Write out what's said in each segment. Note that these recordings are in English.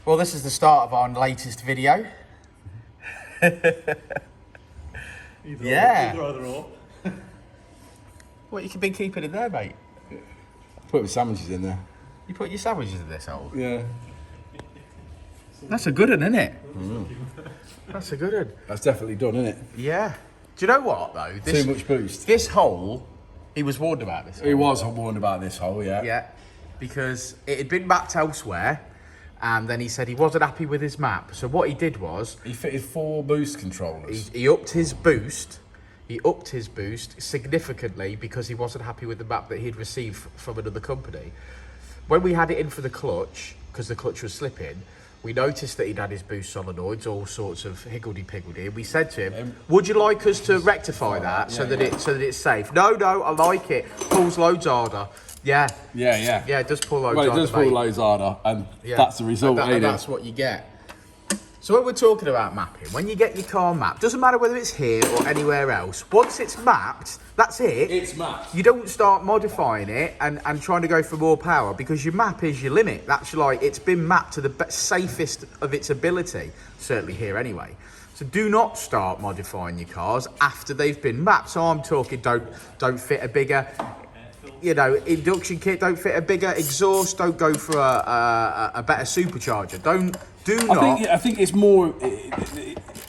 Well, this is the start of our latest video. Yeah. Either or. What you could be keeping in there, mate? Put the sandwiches in there. You put your sandwiches in this hole? Yeah. That's a good one, isn't it? That's a good one. That's definitely done, isn't it? Yeah. Do you know what, though? Too much boost. This hole, he was warned about this hole. He was warned about this hole, yeah. Yeah, because it had been mapped elsewhere, and then he said he wasn't happy with his map. So what he did was... He fitted 4 boost controllers. He upped his boost. He upped his boost significantly because he wasn't happy with the map that he'd received from another company. When we had it in for the clutch, because the clutch was slipping, we noticed that he'd had his boost solenoids, all sorts of higgledy-piggledy. We said to him, would you like us to rectify that so that it's safe? No, I like it. Pulls loads harder. Yeah. Yeah. Yeah, it does pull loads harder. Well, it does pull loads harder, and that's the result, and that's what you get. So when we're talking about mapping, when you get your car mapped, doesn't matter whether it's here or anywhere else, once it's mapped, that's it. It's mapped. You don't start modifying it and trying to go for more power, because your map is your limit. That's like, it's been mapped to the safest of its ability, certainly here anyway. So do not start modifying your cars after they've been mapped. So I'm talking, don't fit a bigger, induction kit, don't fit a bigger exhaust, don't go for a better supercharger. I think it's more,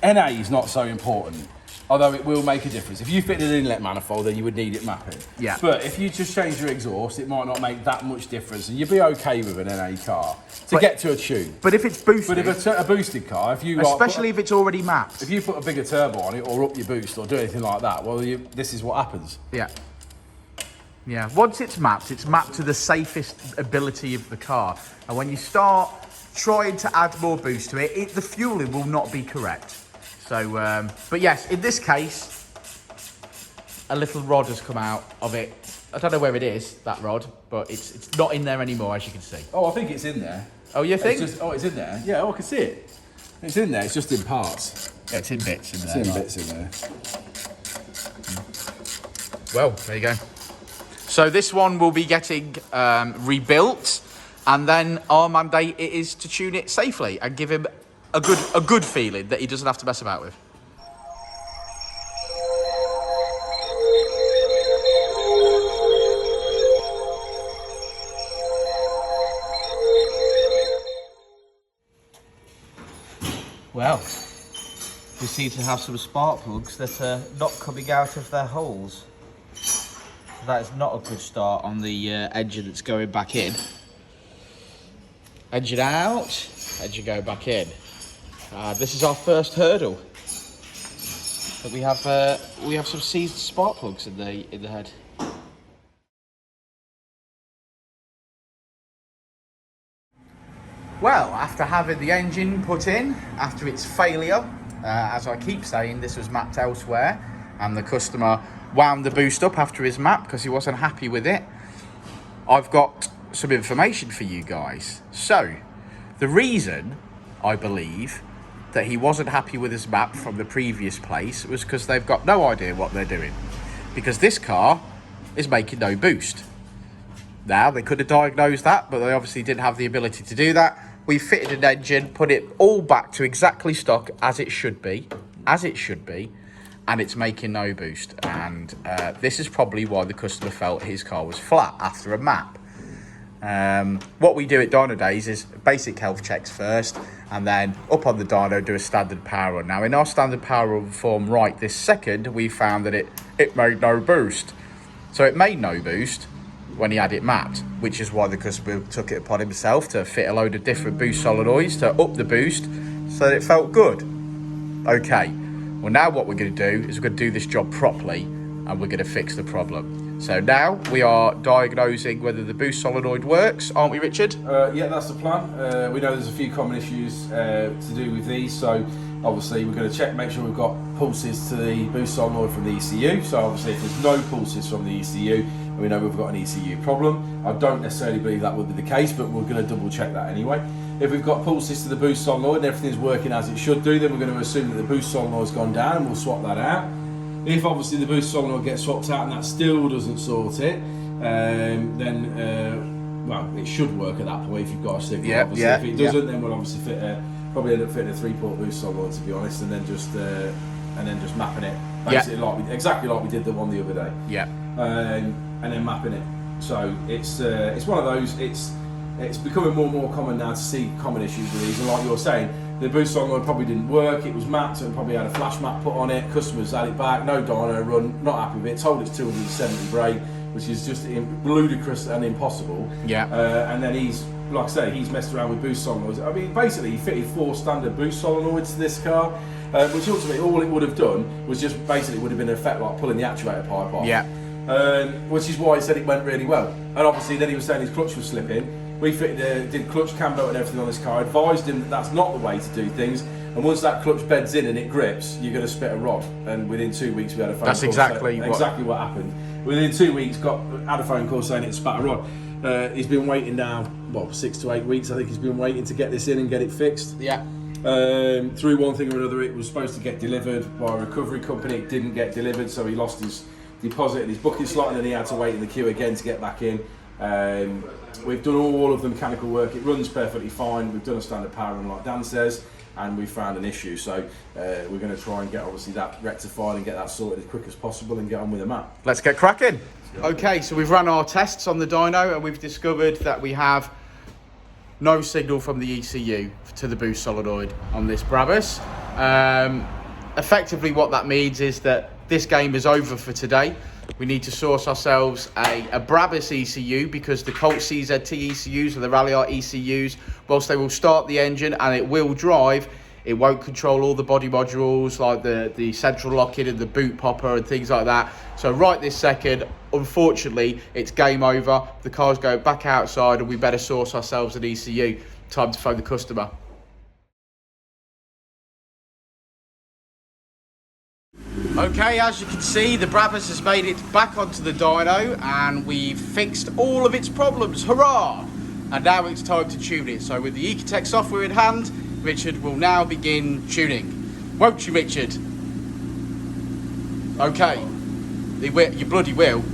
NA is not so important, although it will make a difference. If you fit an inlet manifold, then you would need it mapping. Yeah. But if you just change your exhaust, it might not make that much difference, and you'd be okay with an NA car to get to a tune. But if it's boosted... But if a boosted car, if you... Especially if it's already mapped. If you put a bigger turbo on it, or up your boost, or do anything like that, well, this is what happens. Yeah. Yeah, once it's mapped to the safest ability of the car. And when you start trying to add more boost to it, the fueling will not be correct. So, but yes, in this case, a little rod has come out of it. I don't know where it is, that rod, but it's not in there anymore, as you can see. Oh, I think it's in there. Oh, you think? It's in there. Yeah, I can see it. It's in there, it's just in parts. Yeah, it's in bits in there. It's in bits in there. Well, there you go. So this one will be getting rebuilt, and then our mandate is to tune it safely and give him a good feeling that he doesn't have to mess about with. Well, we seem to have some spark plugs that are not coming out of their holes. That is not a good start on the engine that's going back in. Engine out, engine go back in. This is our first hurdle. But we have some seized spark plugs in the head. Well, after having the engine put in, after its failure, as I keep saying, this was mapped elsewhere, and the customer wound the boost up after his map because he wasn't happy with it. I've got some information for you guys. So, the reason, I believe, that he wasn't happy with his map from the previous place was because they've got no idea what they're doing. Because this car is making no boost. Now, they could have diagnosed that, but they obviously didn't have the ability to do that. We fitted an engine, put it all back to exactly stock as it should be, and it's making no boost. And this is probably why the customer felt his car was flat after a map. What we do at DynoDaze is basic health checks first, and then up on the dyno do a standard power run. Now in our standard power run form right this second, we found that it made no boost. So it made no boost when he had it mapped, which is why the customer took it upon himself to fit a load of different boost solenoids to up the boost so that it felt good. Okay. Well, now what we're going to do is we're going to do this job properly, and we're going to fix the problem. So now we are diagnosing whether the boost solenoid works, aren't we, Richard? Yeah, that's the plan. We know there's a few common issues to do with these, so obviously we're going to check, make sure we've got pulses to the boost solenoid from the ECU. So obviously if there's no pulses from the ECU, we know we've got an ECU problem. I don't necessarily believe that would be the case, but we're going to double check that anyway. If we've got pulses to the boost solenoid and everything's working as it should do, then we're going to assume that the boost solenoid's gone down, and we'll swap that out. If obviously the boost solenoid gets swapped out and that still doesn't sort it, then well, it should work at that point if you've got a signal. Yeah, Obviously, yeah, if it doesn't, then we'll obviously probably end up fitting a 3-port boost solenoid, to be honest, and then just mapping it basically exactly like we did the one the other day. Yeah. And then mapping it. So it's one of those. It's becoming more and more common now to see common issues with these. And like you're saying, the boost solenoid probably didn't work. It was mapped and probably had a flash map put on it. Customers had it back. No dyno run. Not happy with it. Told it's 270 brake, which is just ludicrous and impossible. Yeah. And then he's, like I say, he's messed around with boost solenoids. I mean, basically, he fitted 4 standard boost solenoids to this car, which ultimately all it would have done was just basically would have been an effect like pulling the actuator pipe off. Yeah. Which is why he said it went really well. And obviously, then he was saying his clutch was slipping. We fitted, did clutch cam belt and everything on this car. Advised him that that's not the way to do things. And once that clutch beds in and it grips, you're going to spit a rod. And within 2 weeks, we had a phone call. That's exactly what happened. Within 2 weeks, had a phone call saying it spat a rod. He's been waiting now, 6 to 8 weeks. I think he's been waiting to get this in and get it fixed. Yeah. Through one thing or another, it was supposed to get delivered by a recovery company. It didn't get delivered, so he lost his deposit and his booking slot, and then he had to wait in the queue again to get back in. We've done all of the mechanical work. It runs perfectly fine. We've done a standard power run like Dan says, and we found an issue. So we're going to try and get obviously that rectified and get that sorted as quick as possible and get on with the map. Let's get cracking. Okay, so we've run our tests on the dyno and we've discovered that we have no signal from the ECU to the boost solenoid on this Brabus. Effectively what that means is that this game is over for today. We need to source ourselves a Brabus ECU because the Colt CZT ECUs or the Rally Art ECUs, whilst they will start the engine and it will drive, it won't control all the body modules like the central locking and the boot popper and things like that. So right this second, unfortunately, it's game over. The car's going back outside and we better source ourselves an ECU. Time to phone the customer. Okay, as you can see, the Brabus has made it back onto the dyno and we've fixed all of its problems. Hurrah! And now it's time to tune it. So with the EcuTek software in hand, Richard will now begin tuning. Won't you, Richard? Okay. You bloody will.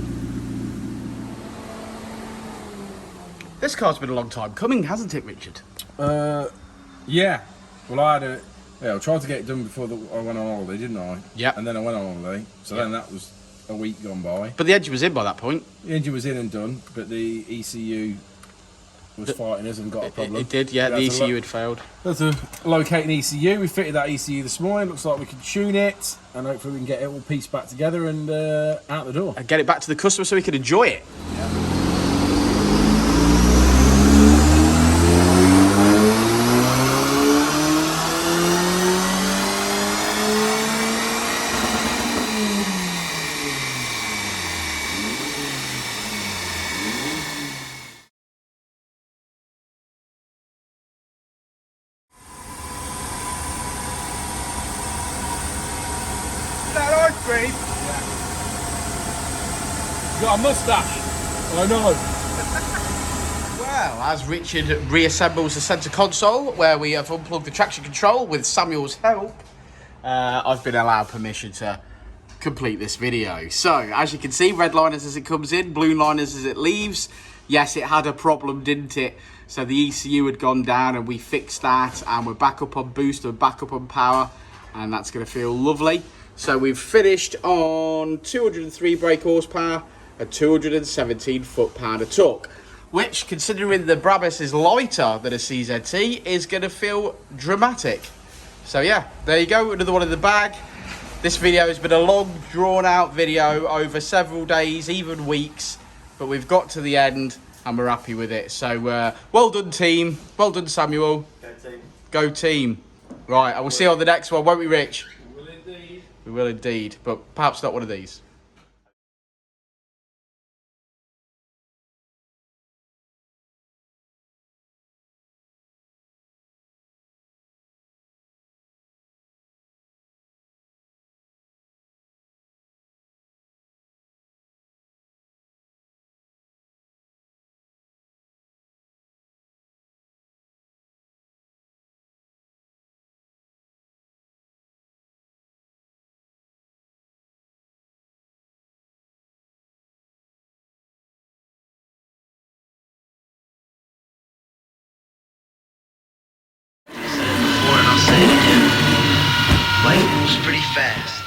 This car's been a long time coming, hasn't it, Richard? Yeah. Well, I tried to get it done before I went on holiday, didn't I? Yeah. And then I went on holiday, so then that was a week gone by. But the engine was in by that point. The engine was in and done, but the ECU was fighting us and got a problem. It did, yeah. The ECU had failed. There's a locating ECU. We fitted that ECU this morning. Looks like we can tune it, and hopefully we can get it all pieced back together and out the door. And get it back to the customer so we can enjoy it. Yeah. Cream. Yeah. You got a mustache. I know. Well, as Richard reassembles the centre console, where we have unplugged the traction control with Samuel's help, I've been allowed permission to complete this video. So, as you can see, red liners as it comes in, blue liners as it leaves. Yes, it had a problem, didn't it? So the ECU had gone down and we fixed that, and we're back up on boost and back up on power, and that's going to feel lovely. So we've finished on 203 brake horsepower and 217 foot-pound of torque, which, considering the Brabus is lighter than a CZT, is going to feel dramatic. So yeah, there you go, another one in the bag. This video has been a long, drawn-out video over several days, even weeks, but we've got to the end and we're happy with it. So well done, team. Well done, Samuel. Go team. Go team. Right, and we'll see you on the next one, won't we, Rich? We will indeed. We will indeed, but perhaps not one of these. say to do. Light moves pretty fast.